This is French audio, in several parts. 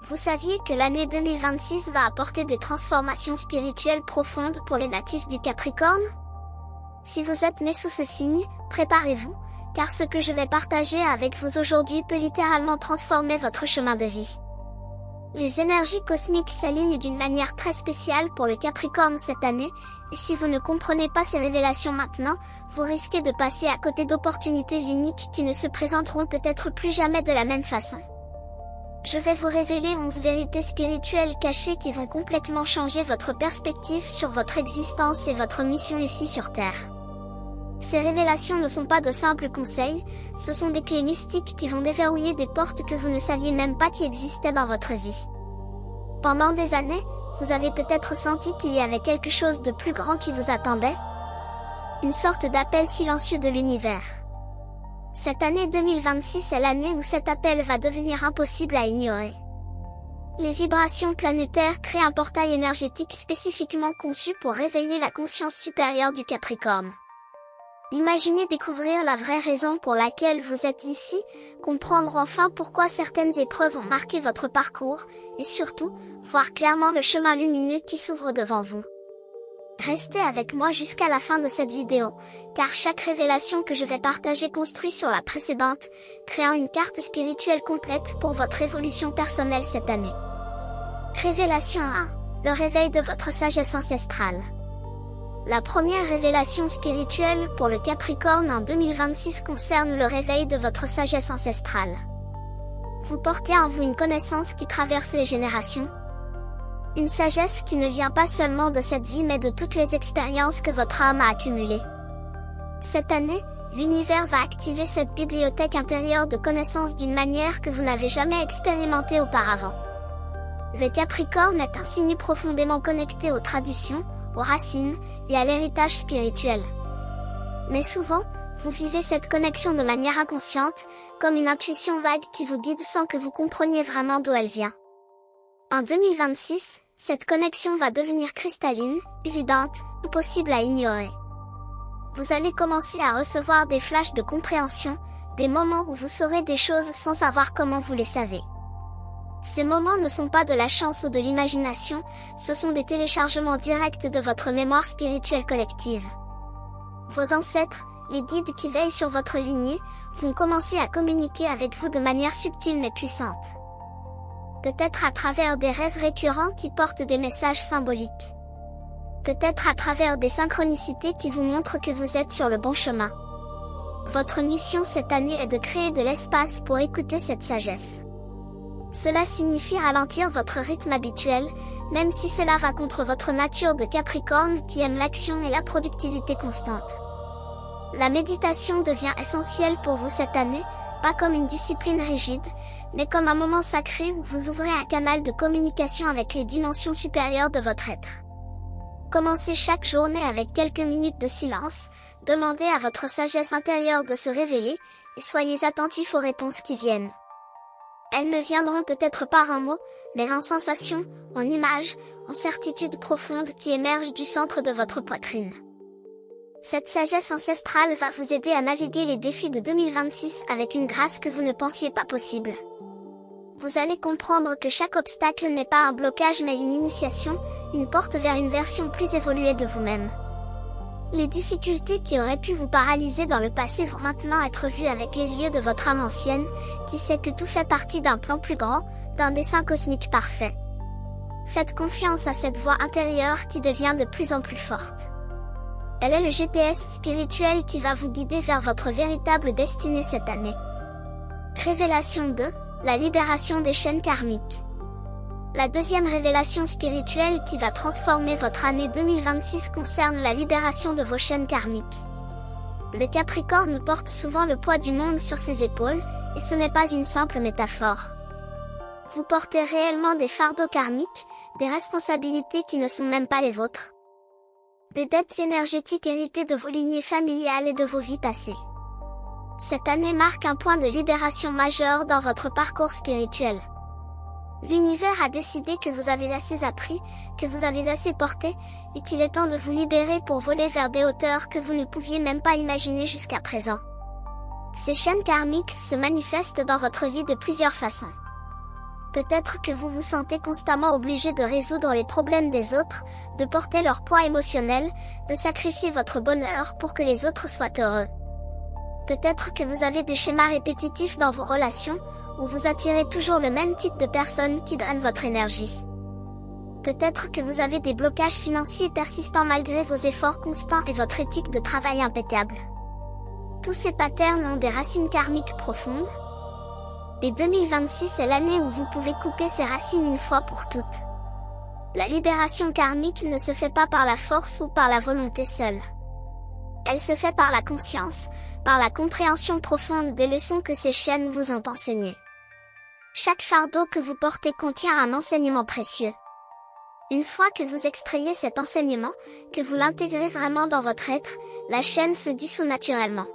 Vous saviez que l'année 2026 va apporter des transformations spirituelles profondes pour les natifs du Capricorne? Si vous êtes né sous ce signe, préparez-vous, car ce que je vais partager avec vous aujourd'hui peut littéralement transformer votre chemin de vie. Les énergies cosmiques s'alignent d'une manière très spéciale pour le Capricorne cette année, et si vous ne comprenez pas ces révélations maintenant, vous risquez de passer à côté d'opportunités uniques qui ne se présenteront peut-être plus jamais de la même façon. Je vais vous révéler 11 vérités spirituelles cachées qui vont complètement changer votre perspective sur votre existence et votre mission ici sur Terre. Ces révélations ne sont pas de simples conseils, ce sont des clés mystiques qui vont déverrouiller des portes que vous ne saviez même pas qui existaient dans votre vie. Pendant des années, vous avez peut-être senti qu'il y avait quelque chose de plus grand qui vous attendait. Une sorte d'appel silencieux de l'univers. Cette année 2026 est l'année où cet appel va devenir impossible à ignorer. Les vibrations planétaires créent un portail énergétique spécifiquement conçu pour réveiller la conscience supérieure du Capricorne. Imaginez découvrir la vraie raison pour laquelle vous êtes ici, comprendre enfin pourquoi certaines épreuves ont marqué votre parcours, et surtout, voir clairement le chemin lumineux qui s'ouvre devant vous. Restez avec moi jusqu'à la fin de cette vidéo, car chaque révélation que je vais partager construit sur la précédente, créant une carte spirituelle complète pour votre évolution personnelle cette année. Révélation 1. Le réveil de votre sagesse ancestrale. La première révélation spirituelle pour le Capricorne en 2026 concerne le réveil de votre sagesse ancestrale. Vous portez en vous une connaissance qui traverse les générations. Une sagesse qui ne vient pas seulement de cette vie mais de toutes les expériences que votre âme a accumulées. Cette année, l'univers va activer cette bibliothèque intérieure de connaissances d'une manière que vous n'avez jamais expérimentée auparavant. Le Capricorne est un signe profondément connecté aux traditions, aux racines et à l'héritage spirituel. Mais souvent, vous vivez cette connexion de manière inconsciente, comme une intuition vague qui vous guide sans que vous compreniez vraiment d'où elle vient. En 2026, cette connexion va devenir cristalline, évidente, ou possible à ignorer. Vous allez commencer à recevoir des flashs de compréhension, des moments où vous saurez des choses sans savoir comment vous les savez. Ces moments ne sont pas de la chance ou de l'imagination, ce sont des téléchargements directs de votre mémoire spirituelle collective. Vos ancêtres, les guides qui veillent sur votre lignée, vont commencer à communiquer avec vous de manière subtile mais puissante. Peut-être à travers des rêves récurrents qui portent des messages symboliques. Peut-être à travers des synchronicités qui vous montrent que vous êtes sur le bon chemin. Votre mission cette année est de créer de l'espace pour écouter cette sagesse. Cela signifie ralentir votre rythme habituel, même si cela va contre votre nature de Capricorne qui aime l'action et la productivité constante. La méditation devient essentielle pour vous cette année, pas comme une discipline rigide, mais comme un moment sacré où vous ouvrez un canal de communication avec les dimensions supérieures de votre être. Commencez chaque journée avec quelques minutes de silence, demandez à votre sagesse intérieure de se révéler, et soyez attentifs aux réponses qui viennent. Elles ne viendront peut-être par un mot, mais en sensation, en image, en certitude profonde qui émerge du centre de votre poitrine. Cette sagesse ancestrale va vous aider à naviguer les défis de 2026 avec une grâce que vous ne pensiez pas possible. Vous allez comprendre que chaque obstacle n'est pas un blocage mais une initiation, une porte vers une version plus évoluée de vous-même. Les difficultés qui auraient pu vous paralyser dans le passé vont maintenant être vues avec les yeux de votre âme ancienne, qui sait que tout fait partie d'un plan plus grand, d'un dessein cosmique parfait. Faites confiance à cette voix intérieure qui devient de plus en plus forte. Elle est le GPS spirituel qui va vous guider vers votre véritable destinée cette année. Révélation 2, la libération des chaînes karmiques. La deuxième révélation spirituelle qui va transformer votre année 2026 concerne la libération de vos chaînes karmiques. Le Capricorne porte souvent le poids du monde sur ses épaules, et ce n'est pas une simple métaphore. Vous portez réellement des fardeaux karmiques, des responsabilités qui ne sont même pas les vôtres. Des dettes énergétiques héritées de vos lignées familiales et de vos vies passées. Cette année marque un point de libération majeur dans votre parcours spirituel. L'univers a décidé que vous avez assez appris, que vous avez assez porté, et qu'il est temps de vous libérer pour voler vers des hauteurs que vous ne pouviez même pas imaginer jusqu'à présent. Ces chaînes karmiques se manifestent dans votre vie de plusieurs façons. Peut-être que vous vous sentez constamment obligé de résoudre les problèmes des autres, de porter leur poids émotionnel, de sacrifier votre bonheur pour que les autres soient heureux. Peut-être que vous avez des schémas répétitifs dans vos relations, où vous attirez toujours le même type de personnes qui drainent votre énergie. Peut-être que vous avez des blocages financiers persistants malgré vos efforts constants et votre éthique de travail impeccable. Tous ces patterns ont des racines karmiques profondes. Et 2026 est l'année où vous pouvez couper ces racines une fois pour toutes. La libération karmique ne se fait pas par la force ou par la volonté seule. Elle se fait par la conscience, par la compréhension profonde des leçons que ces chaînes vous ont enseignées. Chaque fardeau que vous portez contient un enseignement précieux. Une fois que vous extrayez cet enseignement, que vous l'intégrez vraiment dans votre être, la chaîne se dissout naturellement.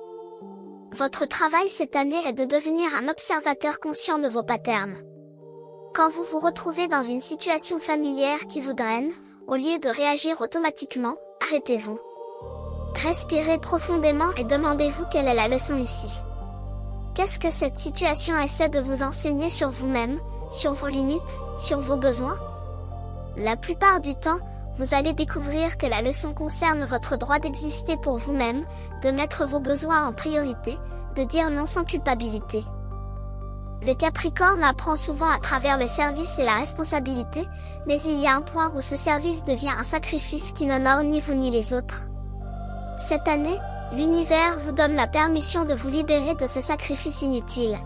Votre travail cette année est de devenir un observateur conscient de vos patterns. Quand vous vous retrouvez dans une situation familière qui vous draine, au lieu de réagir automatiquement, arrêtez-vous. Respirez profondément et demandez-vous quelle est la leçon ici. Qu'est-ce que cette situation essaie de vous enseigner sur vous-même, sur vos limites, sur vos besoins? La plupart du temps, vous allez découvrir que la leçon concerne votre droit d'exister pour vous-même, de mettre vos besoins en priorité, de dire non sans culpabilité. Le Capricorne apprend souvent à travers le service et la responsabilité, mais il y a un point où ce service devient un sacrifice qui n'honore ni vous ni les autres. Cette année, l'univers vous donne la permission de vous libérer de ce sacrifice inutile.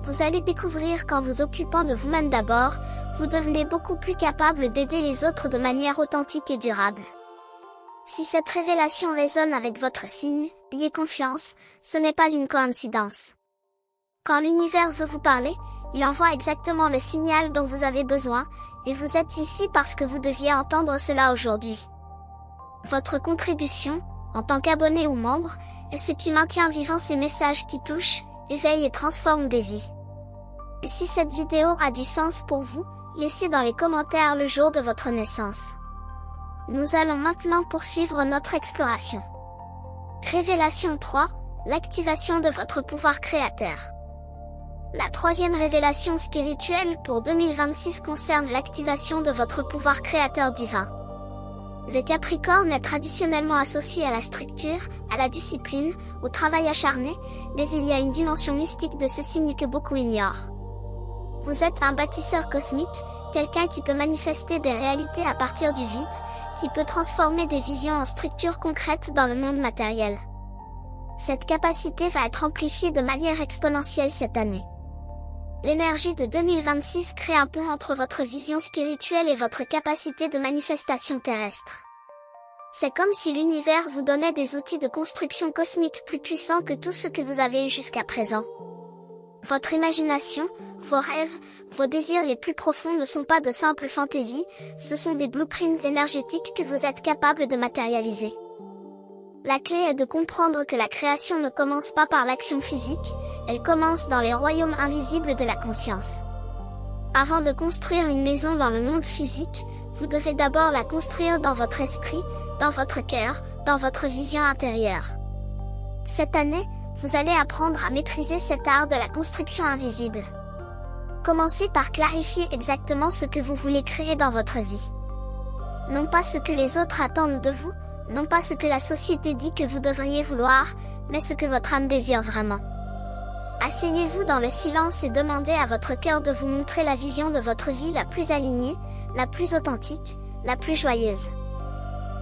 Vous allez découvrir qu'en vous occupant de vous-même d'abord, vous devenez beaucoup plus capable d'aider les autres de manière authentique et durable. Si cette révélation résonne avec votre signe, ayez confiance, ce n'est pas une coïncidence. Quand l'univers veut vous parler, il envoie exactement le signal dont vous avez besoin, et vous êtes ici parce que vous deviez entendre cela aujourd'hui. Votre contribution, en tant qu'abonné ou membre, est ce qui maintient vivant ces messages qui touchent, éveillent et transforment des vies. Et si cette vidéo a du sens pour vous, laissez dans les commentaires le jour de votre naissance. Nous allons maintenant poursuivre notre exploration. Révélation 3, l'activation de votre pouvoir créateur. La troisième révélation spirituelle pour 2026 concerne l'activation de votre pouvoir créateur divin. Le Capricorne est traditionnellement associé à la structure, à la discipline, au travail acharné, mais il y a une dimension mystique de ce signe que beaucoup ignorent. Vous êtes un bâtisseur cosmique, quelqu'un qui peut manifester des réalités à partir du vide, qui peut transformer des visions en structures concrètes dans le monde matériel. Cette capacité va être amplifiée de manière exponentielle cette année. L'énergie de 2026 crée un pont entre votre vision spirituelle et votre capacité de manifestation terrestre. C'est comme si l'univers vous donnait des outils de construction cosmique plus puissants que tout ce que vous avez eu jusqu'à présent. Votre imagination, vos rêves, vos désirs les plus profonds ne sont pas de simples fantaisies, ce sont des blueprints énergétiques que vous êtes capable de matérialiser. La clé est de comprendre que la création ne commence pas par l'action physique, elle commence dans les royaumes invisibles de la conscience. Avant de construire une maison dans le monde physique, vous devez d'abord la construire dans votre esprit, dans votre cœur, dans votre vision intérieure. Cette année, vous allez apprendre à maîtriser cet art de la construction invisible. Commencez par clarifier exactement ce que vous voulez créer dans votre vie. Non pas ce que les autres attendent de vous, non pas ce que la société dit que vous devriez vouloir, mais ce que votre âme désire vraiment. Asseyez-vous dans le silence et demandez à votre cœur de vous montrer la vision de votre vie la plus alignée, la plus authentique, la plus joyeuse.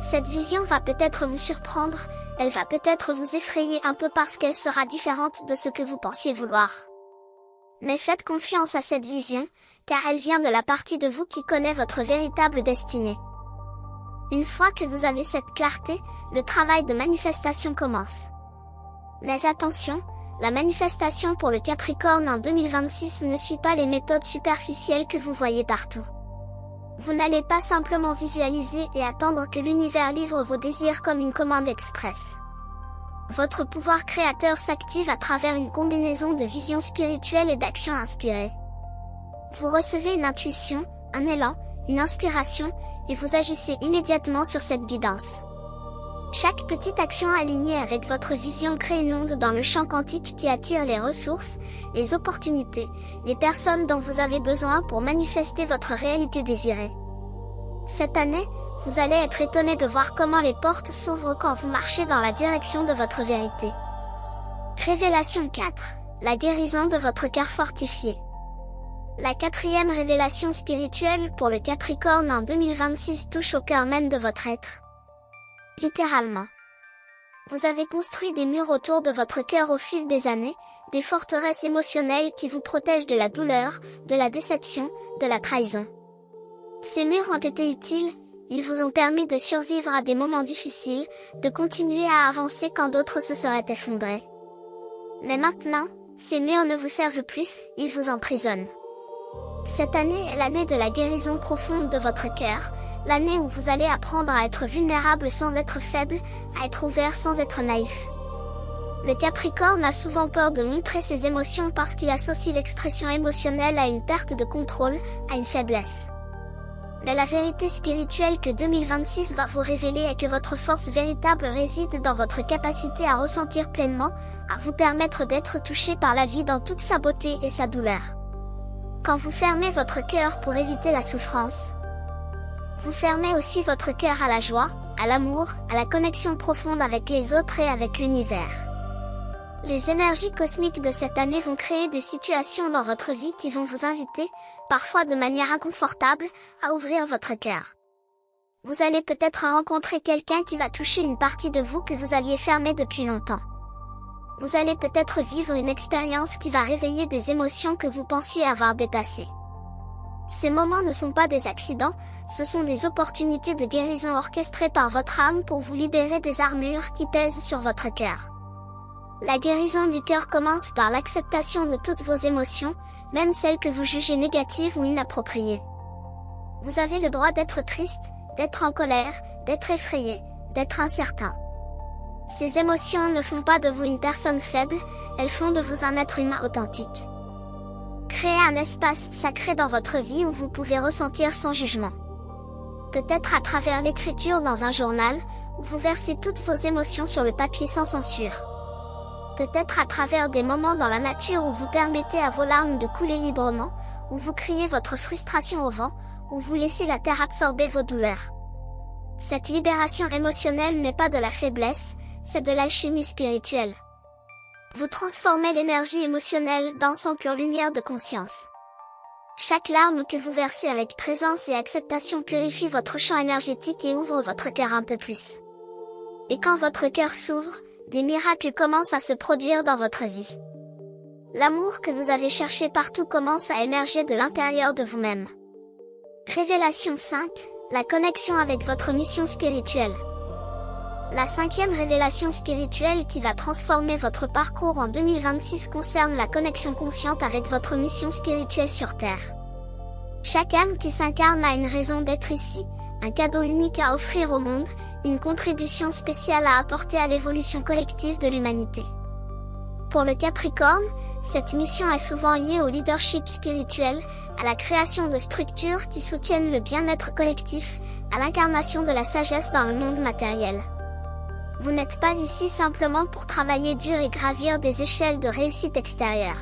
Cette vision va peut-être vous surprendre, elle va peut-être vous effrayer un peu parce qu'elle sera différente de ce que vous pensiez vouloir. Mais faites confiance à cette vision, car elle vient de la partie de vous qui connaît votre véritable destinée. Une fois que vous avez cette clarté, le travail de manifestation commence. Mais attention, la manifestation pour le Capricorne en 2026 ne suit pas les méthodes superficielles que vous voyez partout. Vous n'allez pas simplement visualiser et attendre que l'univers livre vos désirs comme une commande express. Votre pouvoir créateur s'active à travers une combinaison de visions spirituelles et d'actions inspirées. Vous recevez une intuition, un élan, une inspiration, et vous agissez immédiatement sur cette guidance. Chaque petite action alignée avec votre vision crée une onde dans le champ quantique qui attire les ressources, les opportunités, les personnes dont vous avez besoin pour manifester votre réalité désirée. Cette année, vous allez être étonné de voir comment les portes s'ouvrent quand vous marchez dans la direction de votre vérité. Révélation 4. La guérison de votre cœur fortifié. La quatrième révélation spirituelle pour le Capricorne en 2026 touche au cœur même de votre être. Littéralement. Vous avez construit des murs autour de votre cœur au fil des années, des forteresses émotionnelles qui vous protègent de la douleur, de la déception, de la trahison. Ces murs ont été utiles, ils vous ont permis de survivre à des moments difficiles, de continuer à avancer quand d'autres se seraient effondrés. Mais maintenant, ces murs ne vous servent plus, ils vous emprisonnent. Cette année est l'année de la guérison profonde de votre cœur, l'année où vous allez apprendre à être vulnérable sans être faible, à être ouvert sans être naïf. Le Capricorne a souvent peur de montrer ses émotions parce qu'il associe l'expression émotionnelle à une perte de contrôle, à une faiblesse. Mais la vérité spirituelle que 2026 va vous révéler est que votre force véritable réside dans votre capacité à ressentir pleinement, à vous permettre d'être touché par la vie dans toute sa beauté et sa douleur. Quand vous fermez votre cœur pour éviter la souffrance, vous fermez aussi votre cœur à la joie, à l'amour, à la connexion profonde avec les autres et avec l'univers. Les énergies cosmiques de cette année vont créer des situations dans votre vie qui vont vous inviter, parfois de manière inconfortable, à ouvrir votre cœur. Vous allez peut-être rencontrer quelqu'un qui va toucher une partie de vous que vous aviez fermée depuis longtemps. Vous allez peut-être vivre une expérience qui va réveiller des émotions que vous pensiez avoir dépassées. Ces moments ne sont pas des accidents, ce sont des opportunités de guérison orchestrées par votre âme pour vous libérer des armures qui pèsent sur votre cœur. La guérison du cœur commence par l'acceptation de toutes vos émotions, même celles que vous jugez négatives ou inappropriées. Vous avez le droit d'être triste, d'être en colère, d'être effrayé, d'être incertain. Ces émotions ne font pas de vous une personne faible, elles font de vous un être humain authentique. Créez un espace sacré dans votre vie où vous pouvez ressentir sans jugement. Peut-être à travers l'écriture dans un journal, où vous versez toutes vos émotions sur le papier sans censure. Peut-être à travers des moments dans la nature où vous permettez à vos larmes de couler librement, où vous criez votre frustration au vent, où vous laissez la terre absorber vos douleurs. Cette libération émotionnelle n'est pas de la faiblesse, c'est de l'alchimie spirituelle. Vous transformez l'énergie émotionnelle dans son pure lumière de conscience. Chaque larme que vous versez avec présence et acceptation purifie votre champ énergétique et ouvre votre cœur un peu plus. Et quand votre cœur s'ouvre, des miracles commencent à se produire dans votre vie. L'amour que vous avez cherché partout commence à émerger de l'intérieur de vous-même. Révélation 5, la connexion avec votre mission spirituelle. La cinquième révélation spirituelle qui va transformer votre parcours en 2026 concerne la connexion consciente avec votre mission spirituelle sur Terre. Chaque âme qui s'incarne a une raison d'être ici, un cadeau unique à offrir au monde, une contribution spéciale à apporter à l'évolution collective de l'humanité. Pour le Capricorne, cette mission est souvent liée au leadership spirituel, à la création de structures qui soutiennent le bien-être collectif, à l'incarnation de la sagesse dans le monde matériel. Vous n'êtes pas ici simplement pour travailler dur et gravir des échelles de réussite extérieure.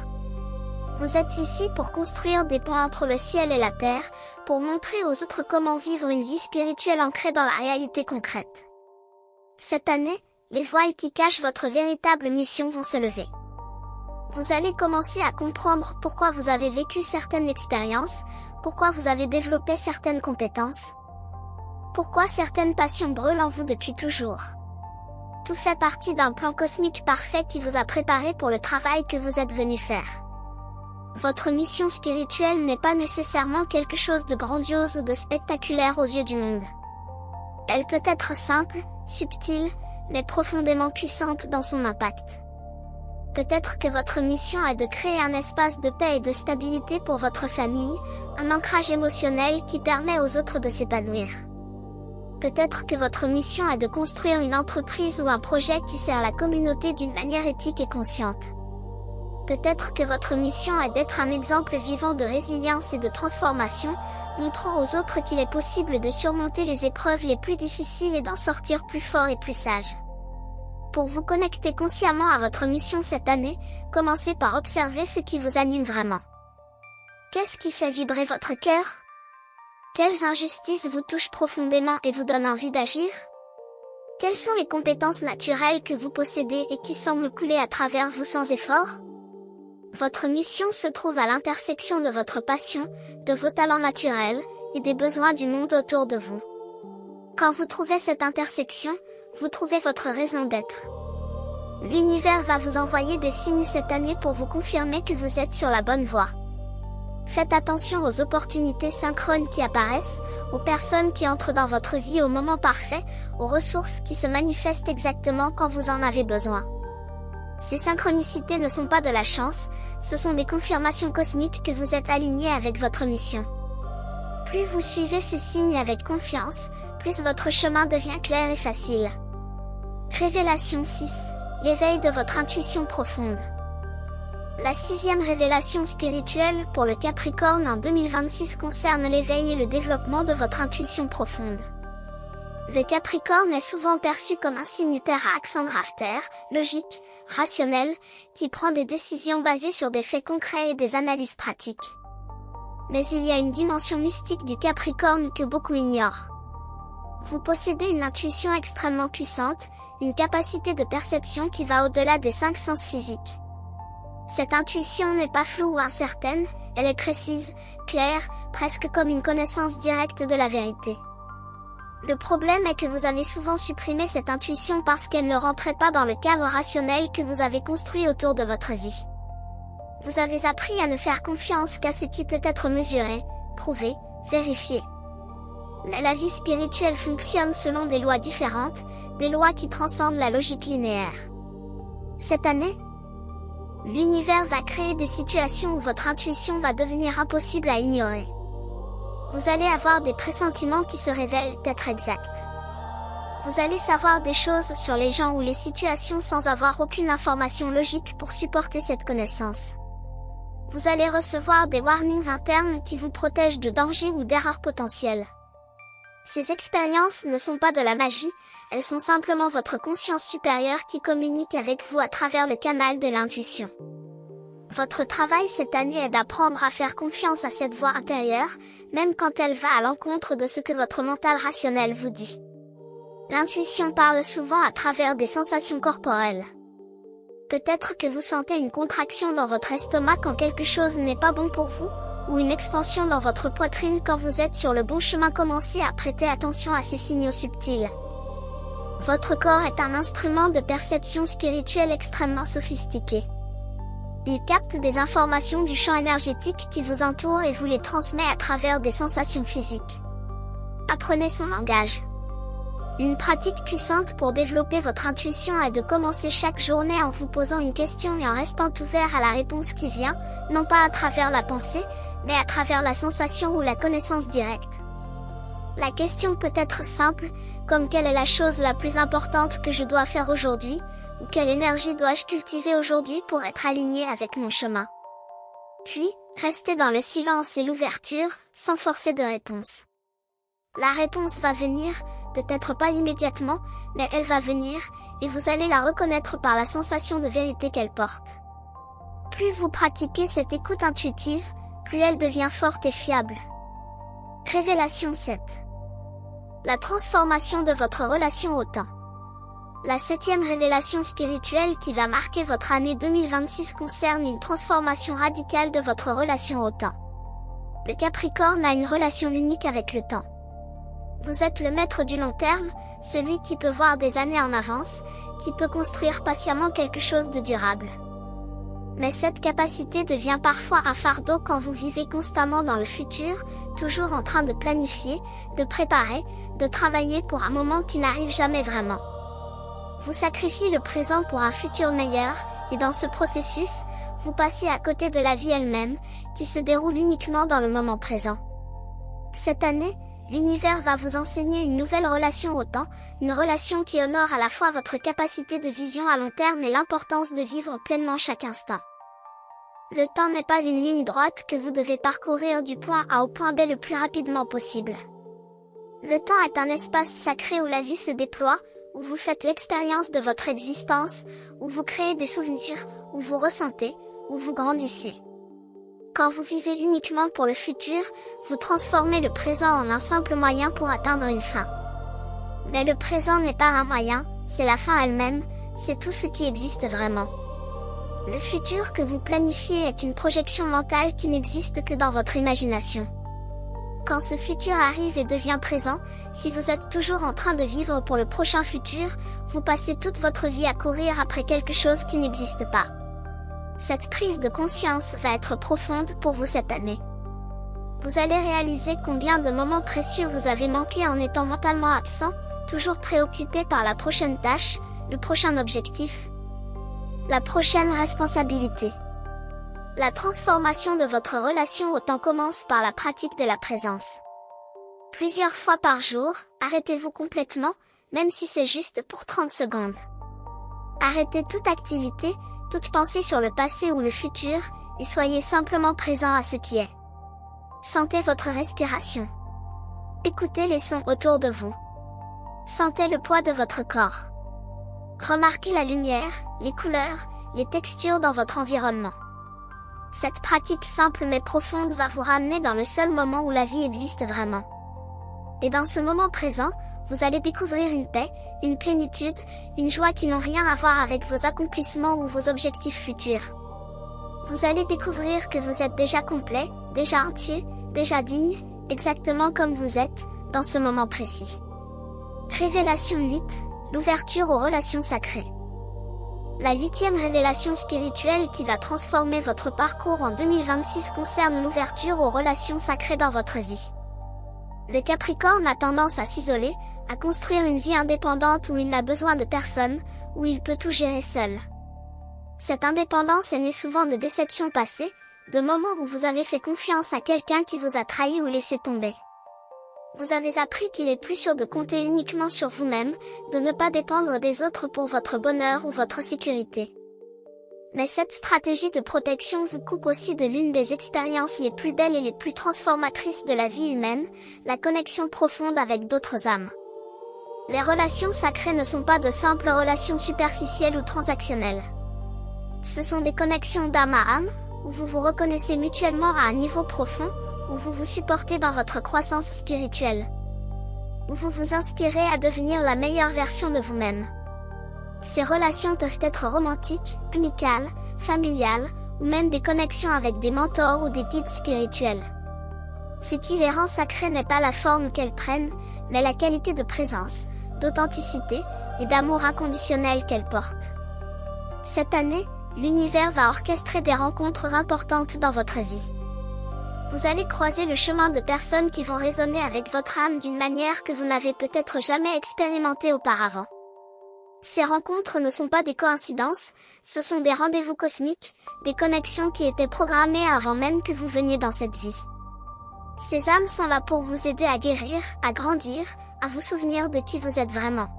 Vous êtes ici pour construire des ponts entre le ciel et la terre, pour montrer aux autres comment vivre une vie spirituelle ancrée dans la réalité concrète. Cette année, les voiles qui cachent votre véritable mission vont se lever. Vous allez commencer à comprendre pourquoi vous avez vécu certaines expériences, pourquoi vous avez développé certaines compétences, pourquoi certaines passions brûlent en vous depuis toujours. Tout fait partie d'un plan cosmique parfait qui vous a préparé pour le travail que vous êtes venu faire. Votre mission spirituelle n'est pas nécessairement quelque chose de grandiose ou de spectaculaire aux yeux du monde. Elle peut être simple, subtile, mais profondément puissante dans son impact. Peut-être que votre mission est de créer un espace de paix et de stabilité pour votre famille, un ancrage émotionnel qui permet aux autres de s'épanouir. Peut-être que votre mission est de construire une entreprise ou un projet qui sert la communauté d'une manière éthique et consciente. Peut-être que votre mission est d'être un exemple vivant de résilience et de transformation, montrant aux autres qu'il est possible de surmonter les épreuves les plus difficiles et d'en sortir plus fort et plus sage. Pour vous connecter consciemment à votre mission cette année, commencez par observer ce qui vous anime vraiment. Qu'est-ce qui fait vibrer votre cœur? Quelles injustices vous touchent profondément et vous donnent envie d'agir? Quelles sont les compétences naturelles que vous possédez et qui semblent couler à travers vous sans effort? Votre mission se trouve à l'intersection de votre passion, de vos talents naturels, et des besoins du monde autour de vous. Quand vous trouvez cette intersection, vous trouvez votre raison d'être. L'univers va vous envoyer des signes cette année pour vous confirmer que vous êtes sur la bonne voie. Faites attention aux opportunités synchrones qui apparaissent, aux personnes qui entrent dans votre vie au moment parfait, aux ressources qui se manifestent exactement quand vous en avez besoin. Ces synchronicités ne sont pas de la chance, ce sont des confirmations cosmiques que vous êtes aligné avec votre mission. Plus vous suivez ces signes avec confiance, plus votre chemin devient clair et facile. Révélation 6. L'éveil de votre intuition profonde. La 6e révélation spirituelle pour le Capricorne en 2026 concerne l'éveil et le développement de votre intuition profonde. Le Capricorne est souvent perçu comme un signe terre à accent grave terre, logique, rationnel, qui prend des décisions basées sur des faits concrets et des analyses pratiques. Mais il y a une dimension mystique du Capricorne que beaucoup ignorent. Vous possédez une intuition extrêmement puissante, une capacité de perception qui va au-delà des 5 sens physiques. Cette intuition n'est pas floue ou incertaine, elle est précise, claire, presque comme une connaissance directe de la vérité. Le problème est que vous avez souvent supprimé cette intuition parce qu'elle ne rentrait pas dans le cadre rationnel que vous avez construit autour de votre vie. Vous avez appris à ne faire confiance qu'à ce qui peut être mesuré, prouvé, vérifié. Mais la vie spirituelle fonctionne selon des lois différentes, des lois qui transcendent la logique linéaire. Cette année, l'univers va créer des situations où votre intuition va devenir impossible à ignorer. Vous allez avoir des pressentiments qui se révèlent être exacts. Vous allez savoir des choses sur les gens ou les situations sans avoir aucune information logique pour supporter cette connaissance. Vous allez recevoir des warnings internes qui vous protègent de dangers ou d'erreurs potentielles. Ces expériences ne sont pas de la magie, elles sont simplement votre conscience supérieure qui communique avec vous à travers le canal de l'intuition. Votre travail cette année est d'apprendre à faire confiance à cette voix intérieure, même quand elle va à l'encontre de ce que votre mental rationnel vous dit. L'intuition parle souvent à travers des sensations corporelles. Peut-être que vous sentez une contraction dans votre estomac quand quelque chose n'est pas bon pour vous, ou une expansion dans votre poitrine quand vous êtes sur le bon chemin. Commencez à prêter attention à ces signaux subtils. Votre corps est un instrument de perception spirituelle extrêmement sophistiqué. Il capte des informations du champ énergétique qui vous entoure et vous les transmet à travers des sensations physiques. Apprenez son langage. Une pratique puissante pour développer votre intuition est de commencer chaque journée en vous posant une question et en restant ouvert à la réponse qui vient, non pas à travers la pensée, mais à travers la sensation ou la connaissance directe. La question peut être simple, comme quelle est la chose la plus importante que je dois faire aujourd'hui, ou quelle énergie dois-je cultiver aujourd'hui pour être aligné avec mon chemin. Puis, restez dans le silence et l'ouverture, sans forcer de réponse. La réponse va venir, peut-être pas immédiatement, mais elle va venir, et vous allez la reconnaître par la sensation de vérité qu'elle porte. Plus vous pratiquez cette écoute intuitive, plus elle devient forte et fiable. Révélation 7. La transformation de votre relation au temps. La 7e révélation spirituelle qui va marquer votre année 2026 concerne une transformation radicale de votre relation au temps. Le Capricorne a une relation unique avec le temps. Vous êtes le maître du long terme, celui qui peut voir des années en avance, qui peut construire patiemment quelque chose de durable. Mais cette capacité devient parfois un fardeau quand vous vivez constamment dans le futur, toujours en train de planifier, de préparer, de travailler pour un moment qui n'arrive jamais vraiment. Vous sacrifiez le présent pour un futur meilleur, et dans ce processus, vous passez à côté de la vie elle-même, qui se déroule uniquement dans le moment présent. Cette année, l'univers va vous enseigner une nouvelle relation au temps, une relation qui honore à la fois votre capacité de vision à long terme et l'importance de vivre pleinement chaque instant. Le temps n'est pas une ligne droite que vous devez parcourir du point A au point B le plus rapidement possible. Le temps est un espace sacré où la vie se déploie, où vous faites l'expérience de votre existence, où vous créez des souvenirs, où vous ressentez, où vous grandissez. Quand vous vivez uniquement pour le futur, vous transformez le présent en un simple moyen pour atteindre une fin. Mais le présent n'est pas un moyen, c'est la fin elle-même, c'est tout ce qui existe vraiment. Le futur que vous planifiez est une projection mentale qui n'existe que dans votre imagination. Quand ce futur arrive et devient présent, si vous êtes toujours en train de vivre pour le prochain futur, vous passez toute votre vie à courir après quelque chose qui n'existe pas. Cette prise de conscience va être profonde pour vous cette année. Vous allez réaliser combien de moments précieux vous avez manqué en étant mentalement absent, toujours préoccupé par la prochaine tâche, le prochain objectif, la prochaine responsabilité. La transformation de votre relation au temps commence par la pratique de la présence. Plusieurs fois par jour, arrêtez-vous complètement, même si c'est juste pour 30 secondes. Arrêtez toute activité, toute pensée sur le passé ou le futur, et soyez simplement présent à ce qui est. Sentez votre respiration. Écoutez les sons autour de vous. Sentez le poids de votre corps. Remarquez la lumière, les couleurs, les textures dans votre environnement. Cette pratique simple mais profonde va vous ramener dans le seul moment où la vie existe vraiment. Et dans ce moment présent, vous allez découvrir une paix, une plénitude, une joie qui n'ont rien à voir avec vos accomplissements ou vos objectifs futurs. Vous allez découvrir que vous êtes déjà complet, déjà entier, déjà digne, exactement comme vous êtes, dans ce moment précis. Révélation 8, l'ouverture aux relations sacrées. La 8e révélation spirituelle qui va transformer votre parcours en 2026 concerne l'ouverture aux relations sacrées dans votre vie. Le Capricorne a tendance à s'isoler, à construire une vie indépendante où il n'a besoin de personne, où il peut tout gérer seul. Cette indépendance est née souvent de déceptions passées, de moments où vous avez fait confiance à quelqu'un qui vous a trahi ou laissé tomber. Vous avez appris qu'il est plus sûr de compter uniquement sur vous-même, de ne pas dépendre des autres pour votre bonheur ou votre sécurité. Mais cette stratégie de protection vous coupe aussi de l'une des expériences les plus belles et les plus transformatrices de la vie humaine, la connexion profonde avec d'autres âmes. Les relations sacrées ne sont pas de simples relations superficielles ou transactionnelles. Ce sont des connexions d'âme à âme, où vous vous reconnaissez mutuellement à un niveau profond, où vous vous supportez dans votre croissance spirituelle, où vous vous inspirez à devenir la meilleure version de vous-même. Ces relations peuvent être romantiques, amicales, familiales, ou même des connexions avec des mentors ou des guides spirituels. Ce qui les rend sacrées n'est pas la forme qu'elles prennent, mais la qualité de présence, d'authenticité et d'amour inconditionnel qu'elles portent. Cette année, l'univers va orchestrer des rencontres importantes dans votre vie. Vous allez croiser le chemin de personnes qui vont résonner avec votre âme d'une manière que vous n'avez peut-être jamais expérimentée auparavant. Ces rencontres ne sont pas des coïncidences, ce sont des rendez-vous cosmiques, des connexions qui étaient programmées avant même que vous veniez dans cette vie. Ces âmes sont là pour vous aider à guérir, à grandir, à vous souvenir de qui vous êtes vraiment.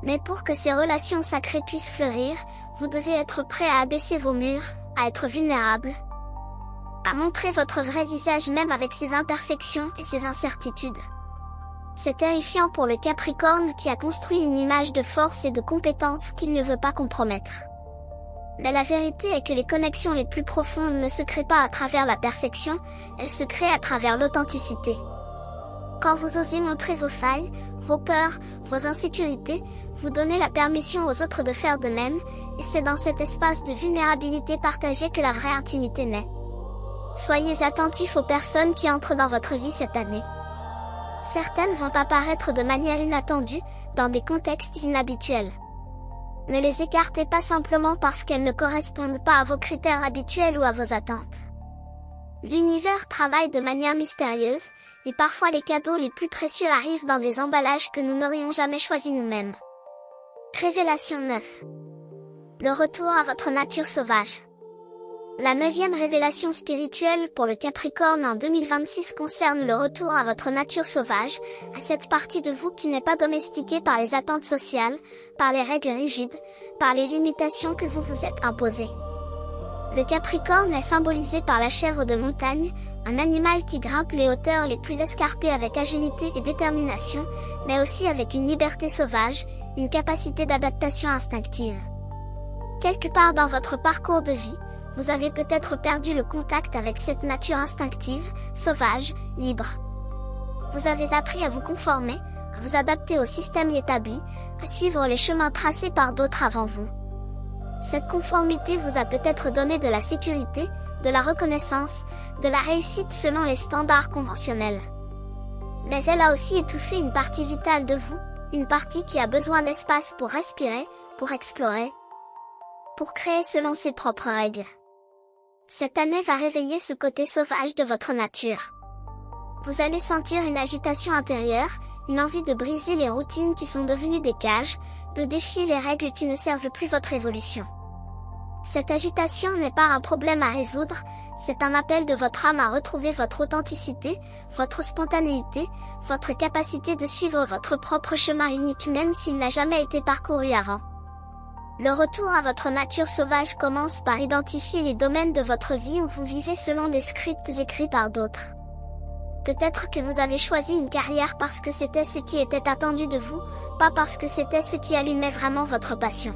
Mais pour que ces relations sacrées puissent fleurir, vous devez être prêt à abaisser vos murs, à être vulnérable, à montrer votre vrai visage même avec ses imperfections et ses incertitudes. C'est terrifiant pour le Capricorne qui a construit une image de force et de compétence qu'il ne veut pas compromettre. Mais la vérité est que les connexions les plus profondes ne se créent pas à travers la perfection, elles se créent à travers l'authenticité. Quand vous osez montrer vos failles, vos peurs, vos insécurités, vous donnez la permission aux autres de faire de même, et c'est dans cet espace de vulnérabilité partagée que la vraie intimité naît. Soyez attentifs aux personnes qui entrent dans votre vie cette année. Certaines vont apparaître de manière inattendue, dans des contextes inhabituels. Ne les écartez pas simplement parce qu'elles ne correspondent pas à vos critères habituels ou à vos attentes. L'univers travaille de manière mystérieuse, et parfois les cadeaux les plus précieux arrivent dans des emballages que nous n'aurions jamais choisis nous-mêmes. Révélation 9. Le retour à votre nature sauvage. La 9e révélation spirituelle pour le Capricorne en 2026 concerne le retour à votre nature sauvage, à cette partie de vous qui n'est pas domestiquée par les attentes sociales, par les règles rigides, par les limitations que vous vous êtes imposées. Le Capricorne est symbolisé par la chèvre de montagne, un animal qui grimpe les hauteurs les plus escarpées avec agilité et détermination, mais aussi avec une liberté sauvage, une capacité d'adaptation instinctive. Quelque part dans votre parcours de vie, vous avez peut-être perdu le contact avec cette nature instinctive, sauvage, libre. Vous avez appris à vous conformer, à vous adapter au système établi, à suivre les chemins tracés par d'autres avant vous. Cette conformité vous a peut-être donné de la sécurité, de la reconnaissance, de la réussite selon les standards conventionnels. Mais elle a aussi étouffé une partie vitale de vous, une partie qui a besoin d'espace pour respirer, pour explorer, pour créer selon ses propres règles. Cette année va réveiller ce côté sauvage de votre nature. Vous allez sentir une agitation intérieure, une envie de briser les routines qui sont devenues des cages, de défier les règles qui ne servent plus votre évolution. Cette agitation n'est pas un problème à résoudre, c'est un appel de votre âme à retrouver votre authenticité, votre spontanéité, votre capacité de suivre votre propre chemin unique même s'il n'a jamais été parcouru avant. Le retour à votre nature sauvage commence par identifier les domaines de votre vie où vous vivez selon des scripts écrits par d'autres. Peut-être que vous avez choisi une carrière parce que c'était ce qui était attendu de vous, pas parce que c'était ce qui allumait vraiment votre passion.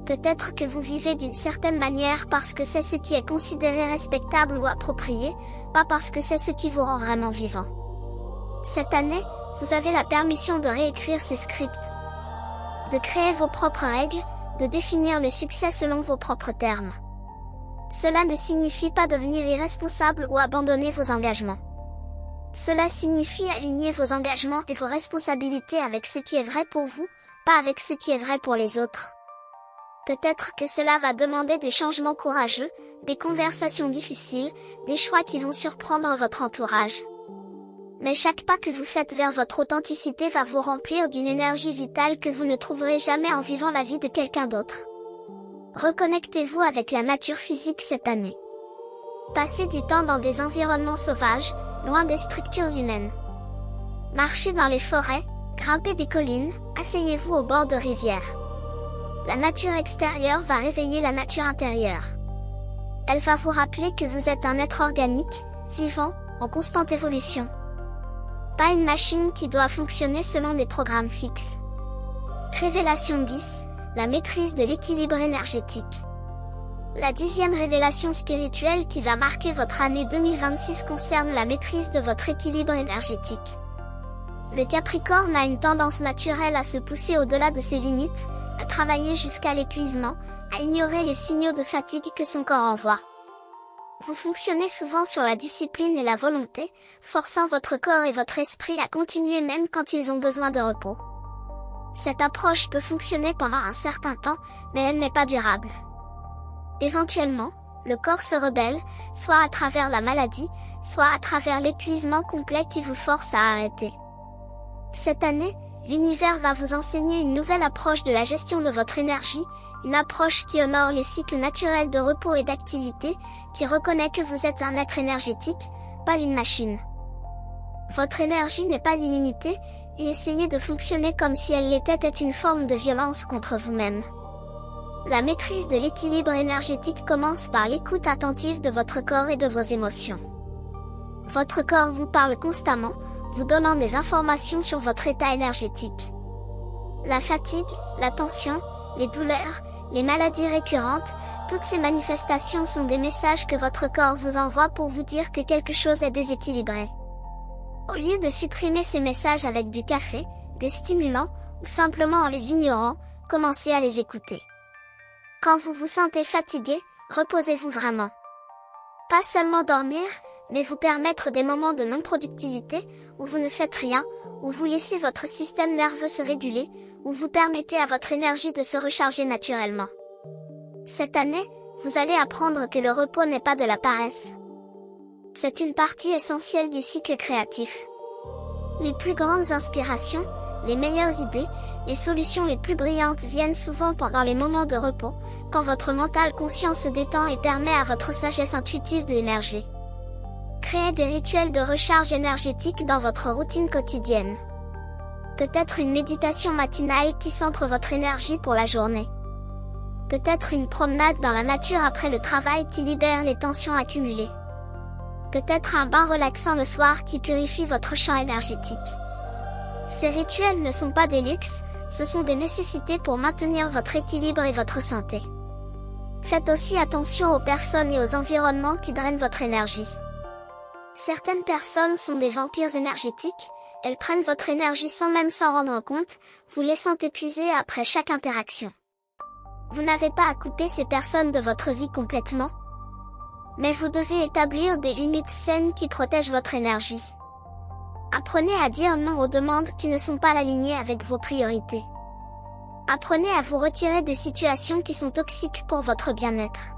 Peut-être que vous vivez d'une certaine manière parce que c'est ce qui est considéré respectable ou approprié, pas parce que c'est ce qui vous rend vraiment vivant. Cette année, vous avez la permission de réécrire ces scripts, de créer vos propres règles, de définir le succès selon vos propres termes. Cela ne signifie pas devenir irresponsable ou abandonner vos engagements. Cela signifie aligner vos engagements et vos responsabilités avec ce qui est vrai pour vous, pas avec ce qui est vrai pour les autres. Peut-être que cela va demander des changements courageux, des conversations difficiles, des choix qui vont surprendre votre entourage. Mais chaque pas que vous faites vers votre authenticité va vous remplir d'une énergie vitale que vous ne trouverez jamais en vivant la vie de quelqu'un d'autre. Reconnectez-vous avec la nature physique cette année. Passez du temps dans des environnements sauvages, loin des structures humaines. Marchez dans les forêts, grimpez des collines, asseyez-vous au bord de rivières. La nature extérieure va réveiller la nature intérieure. Elle va vous rappeler que vous êtes un être organique, vivant, en constante évolution. Pas une machine qui doit fonctionner selon des programmes fixes. Révélation 10, la maîtrise de l'équilibre énergétique. La 10e révélation spirituelle qui va marquer votre année 2026 concerne la maîtrise de votre équilibre énergétique. Le Capricorne a une tendance naturelle à se pousser au-delà de ses limites, à travailler jusqu'à l'épuisement, à ignorer les signaux de fatigue que son corps envoie. Vous fonctionnez souvent sur la discipline et la volonté, forçant votre corps et votre esprit à continuer même quand ils ont besoin de repos. Cette approche peut fonctionner pendant un certain temps, mais elle n'est pas durable. Éventuellement, le corps se rebelle, soit à travers la maladie, soit à travers l'épuisement complet qui vous force à arrêter. Cette année, l'univers va vous enseigner une nouvelle approche de la gestion de votre énergie, une approche qui honore les cycles naturels de repos et d'activité, qui reconnaît que vous êtes un être énergétique, pas une machine. Votre énergie n'est pas illimitée, et essayer de fonctionner comme si elle l'était est une forme de violence contre vous-même. La maîtrise de l'équilibre énergétique commence par l'écoute attentive de votre corps et de vos émotions. Votre corps vous parle constamment, vous donnant des informations sur votre état énergétique. La fatigue, la tension, les douleurs, les maladies récurrentes, toutes ces manifestations sont des messages que votre corps vous envoie pour vous dire que quelque chose est déséquilibré. Au lieu de supprimer ces messages avec du café, des stimulants, ou simplement en les ignorant, commencez à les écouter. Quand vous vous sentez fatigué, reposez-vous vraiment. Pas seulement dormir, mais vous permettre des moments de non-productivité, où vous ne faites rien, où vous laissez votre système nerveux se réguler, où vous permettez à votre énergie de se recharger naturellement. Cette année, vous allez apprendre que le repos n'est pas de la paresse. C'est une partie essentielle du cycle créatif. Les plus grandes inspirations, les meilleures idées, les solutions les plus brillantes viennent souvent pendant les moments de repos, quand votre mental conscient se détend et permet à votre sagesse intuitive de l'émerger. Créez des rituels de recharge énergétique dans votre routine quotidienne. Peut-être une méditation matinale qui centre votre énergie pour la journée. Peut-être une promenade dans la nature après le travail qui libère les tensions accumulées. Peut-être un bain relaxant le soir qui purifie votre champ énergétique. Ces rituels ne sont pas des luxes, ce sont des nécessités pour maintenir votre équilibre et votre santé. Faites aussi attention aux personnes et aux environnements qui drainent votre énergie. Certaines personnes sont des vampires énergétiques, elles prennent votre énergie sans même s'en rendre compte, vous laissant épuisé après chaque interaction. Vous n'avez pas à couper ces personnes de votre vie complètement, mais vous devez établir des limites saines qui protègent votre énergie. Apprenez à dire non aux demandes qui ne sont pas alignées avec vos priorités. Apprenez à vous retirer des situations qui sont toxiques pour votre bien-être.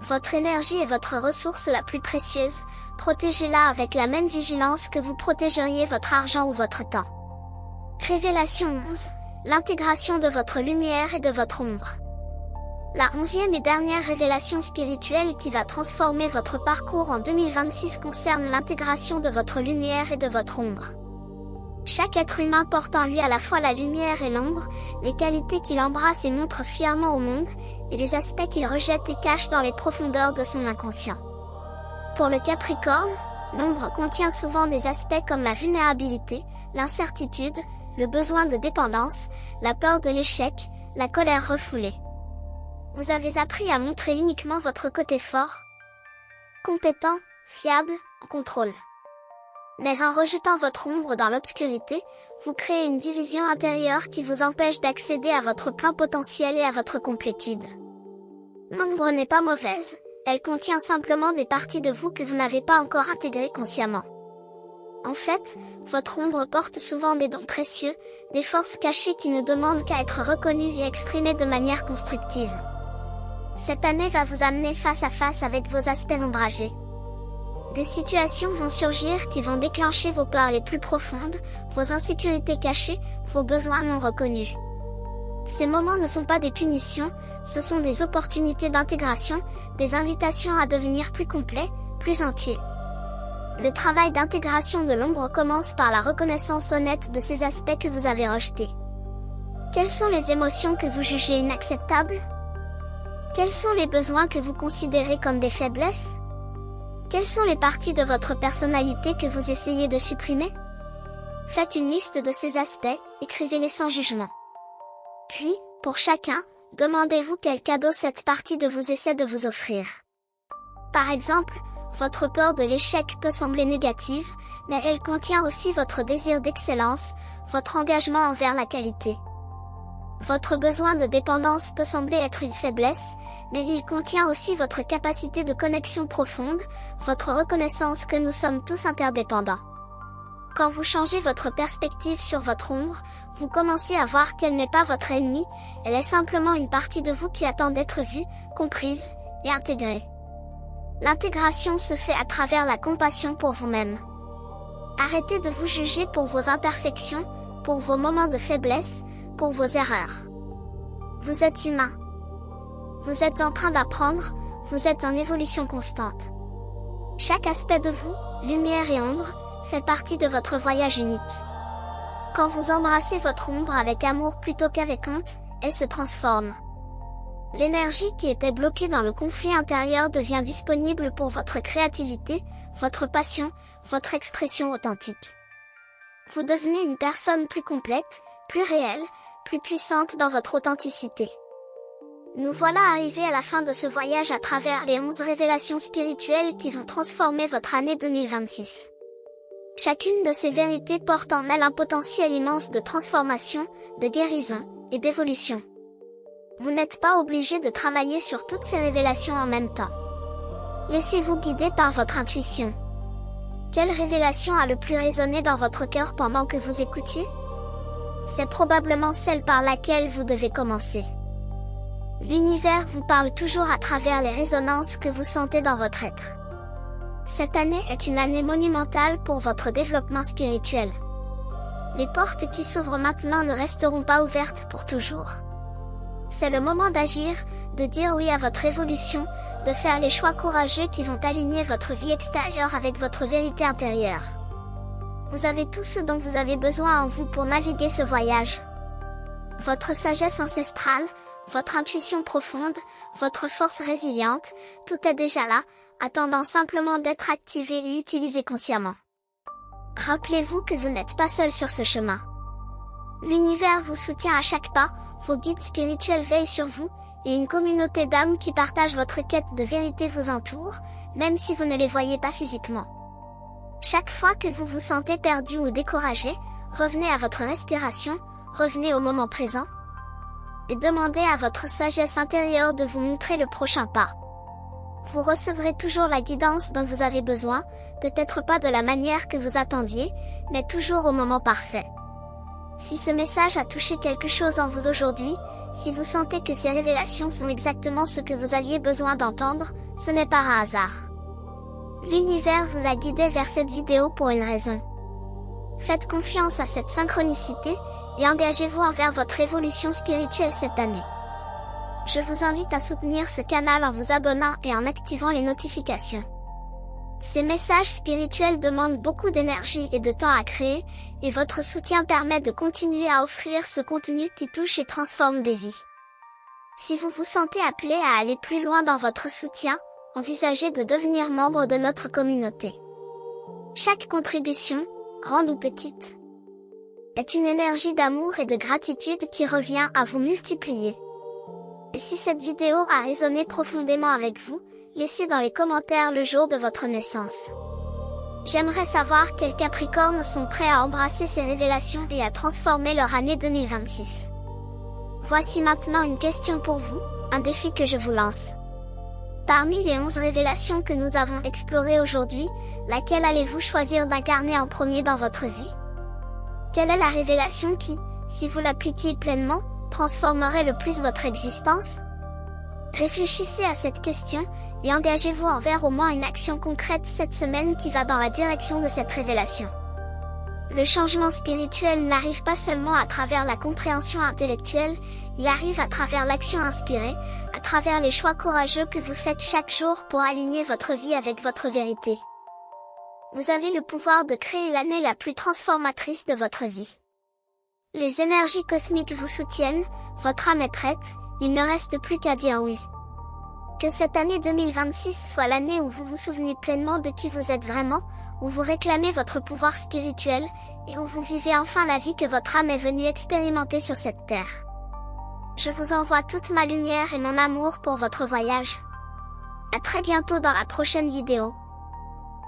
Votre énergie est votre ressource la plus précieuse, protégez-la avec la même vigilance que vous protégeriez votre argent ou votre temps. Révélation 11. L'intégration de votre lumière et de votre ombre. La 11e et dernière révélation spirituelle qui va transformer votre parcours en 2026 concerne l'intégration de votre lumière et de votre ombre. Chaque être humain porte en lui à la fois la lumière et l'ombre, les qualités qu'il embrasse et montre fièrement au monde, et les aspects qu'il rejette et cache dans les profondeurs de son inconscient. Pour le Capricorne, l'ombre contient souvent des aspects comme la vulnérabilité, l'incertitude, le besoin de dépendance, la peur de l'échec, la colère refoulée. Vous avez appris à montrer uniquement votre côté fort, compétent, fiable, en contrôle. Mais en rejetant votre ombre dans l'obscurité, vous créez une division intérieure qui vous empêche d'accéder à votre plein potentiel et à votre complétude. L'ombre n'est pas mauvaise, elle contient simplement des parties de vous que vous n'avez pas encore intégrées consciemment. En fait, votre ombre porte souvent des dons précieux, des forces cachées qui ne demandent qu'à être reconnues et exprimées de manière constructive. Cette année va vous amener face à face avec vos aspects ombragés. Des situations vont surgir qui vont déclencher vos peurs les plus profondes, vos insécurités cachées, vos besoins non reconnus. Ces moments ne sont pas des punitions, ce sont des opportunités d'intégration, des invitations à devenir plus complet, plus entier. Le travail d'intégration de l'ombre commence par la reconnaissance honnête de ces aspects que vous avez rejetés. Quelles sont les émotions que vous jugez inacceptables ? Quels sont les besoins que vous considérez comme des faiblesses ? Quelles sont les parties de votre personnalité que vous essayez de supprimer ? Faites une liste de ces aspects, écrivez-les sans jugement. Puis, pour chacun, demandez-vous quel cadeau cette partie de vous essaie de vous offrir. Par exemple, votre peur de l'échec peut sembler négative, mais elle contient aussi votre désir d'excellence, votre engagement envers la qualité. Votre besoin de dépendance peut sembler être une faiblesse, mais il contient aussi votre capacité de connexion profonde, votre reconnaissance que nous sommes tous interdépendants. Quand vous changez votre perspective sur votre ombre, vous commencez à voir qu'elle n'est pas votre ennemie, elle est simplement une partie de vous qui attend d'être vue, comprise et intégrée. L'intégration se fait à travers la compassion pour vous-même. Arrêtez de vous juger pour vos imperfections, pour vos moments de faiblesse, pour vos erreurs. Vous êtes humain. Vous êtes en train d'apprendre, vous êtes en évolution constante. Chaque aspect de vous, lumière et ombre, fait partie de votre voyage unique. Quand vous embrassez votre ombre avec amour plutôt qu'avec honte, elle se transforme. L'énergie qui était bloquée dans le conflit intérieur devient disponible pour votre créativité, votre passion, votre expression authentique. Vous devenez une personne plus complète, plus réelle, plus puissante dans votre authenticité. Nous voilà arrivés à la fin de ce voyage à travers les 11 révélations spirituelles qui vont transformer votre année 2026. Chacune de ces vérités porte en elle un potentiel immense de transformation, de guérison et d'évolution. Vous n'êtes pas obligé de travailler sur toutes ces révélations en même temps. Laissez-vous guider par votre intuition. Quelle révélation a le plus résonné dans votre cœur pendant que vous écoutiez ? C'est probablement celle par laquelle vous devez commencer. L'univers vous parle toujours à travers les résonances que vous sentez dans votre être. Cette année est une année monumentale pour votre développement spirituel. Les portes qui s'ouvrent maintenant ne resteront pas ouvertes pour toujours. C'est le moment d'agir, de dire oui à votre évolution, de faire les choix courageux qui vont aligner votre vie extérieure avec votre vérité intérieure. Vous avez tout ce dont vous avez besoin en vous pour naviguer ce voyage. Votre sagesse ancestrale, votre intuition profonde, votre force résiliente, tout est déjà là, attendant simplement d'être activé et utilisé consciemment. Rappelez-vous que vous n'êtes pas seul sur ce chemin. L'univers vous soutient à chaque pas, vos guides spirituels veillent sur vous, et une communauté d'âmes qui partagent votre quête de vérité vous entoure, même si vous ne les voyez pas physiquement. Chaque fois que vous vous sentez perdu ou découragé, revenez à votre respiration, revenez au moment présent, et demandez à votre sagesse intérieure de vous montrer le prochain pas. Vous recevrez toujours la guidance dont vous avez besoin, peut-être pas de la manière que vous attendiez, mais toujours au moment parfait. Si ce message a touché quelque chose en vous aujourd'hui, si vous sentez que ces révélations sont exactement ce que vous aviez besoin d'entendre, ce n'est pas un hasard. L'univers vous a guidé vers cette vidéo pour une raison. Faites confiance à cette synchronicité, et engagez-vous envers votre évolution spirituelle cette année. Je vous invite à soutenir ce canal en vous abonnant et en activant les notifications. Ces messages spirituels demandent beaucoup d'énergie et de temps à créer, et votre soutien permet de continuer à offrir ce contenu qui touche et transforme des vies. Si vous vous sentez appelé à aller plus loin dans votre soutien, envisagez de devenir membre de notre communauté. Chaque contribution, grande ou petite, est une énergie d'amour et de gratitude qui revient à vous multiplier. Et si cette vidéo a résonné profondément avec vous, laissez dans les commentaires le jour de votre naissance. J'aimerais savoir quels Capricornes sont prêts à embrasser ces révélations et à transformer leur année 2026. Voici maintenant une question pour vous, un défi que je vous lance. Parmi les 11 révélations que nous avons explorées aujourd'hui, laquelle allez-vous choisir d'incarner en premier dans votre vie? Quelle est la révélation qui, si vous l'appliquiez pleinement, transformerait le plus votre existence? Réfléchissez à cette question, et engagez-vous envers au moins une action concrète cette semaine qui va dans la direction de cette révélation. Le changement spirituel n'arrive pas seulement à travers la compréhension intellectuelle, il arrive à travers l'action inspirée, à travers les choix courageux que vous faites chaque jour pour aligner votre vie avec votre vérité. Vous avez le pouvoir de créer l'année la plus transformatrice de votre vie. Les énergies cosmiques vous soutiennent, votre âme est prête, il ne reste plus qu'à dire oui. Que cette année 2026 soit l'année où vous vous souvenez pleinement de qui vous êtes vraiment, où vous réclamez votre pouvoir spirituel, et où vous vivez enfin la vie que votre âme est venue expérimenter sur cette terre. Je vous envoie toute ma lumière et mon amour pour votre voyage. À très bientôt dans la prochaine vidéo.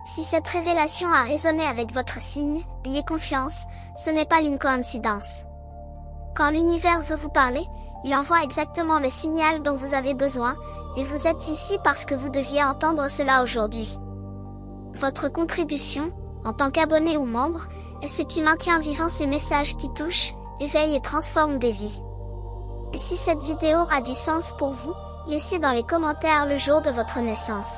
Si cette révélation a résonné avec votre signe, ayez confiance, ce n'est pas une coïncidence. Quand l'univers veut vous parler, il envoie exactement le signal dont vous avez besoin, et vous êtes ici parce que vous deviez entendre cela aujourd'hui. Votre contribution, en tant qu'abonné ou membre, est ce qui maintient vivant ces messages qui touchent, éveillent et transforment des vies. Et si cette vidéo a du sens pour vous, laissez dans les commentaires le jour de votre naissance.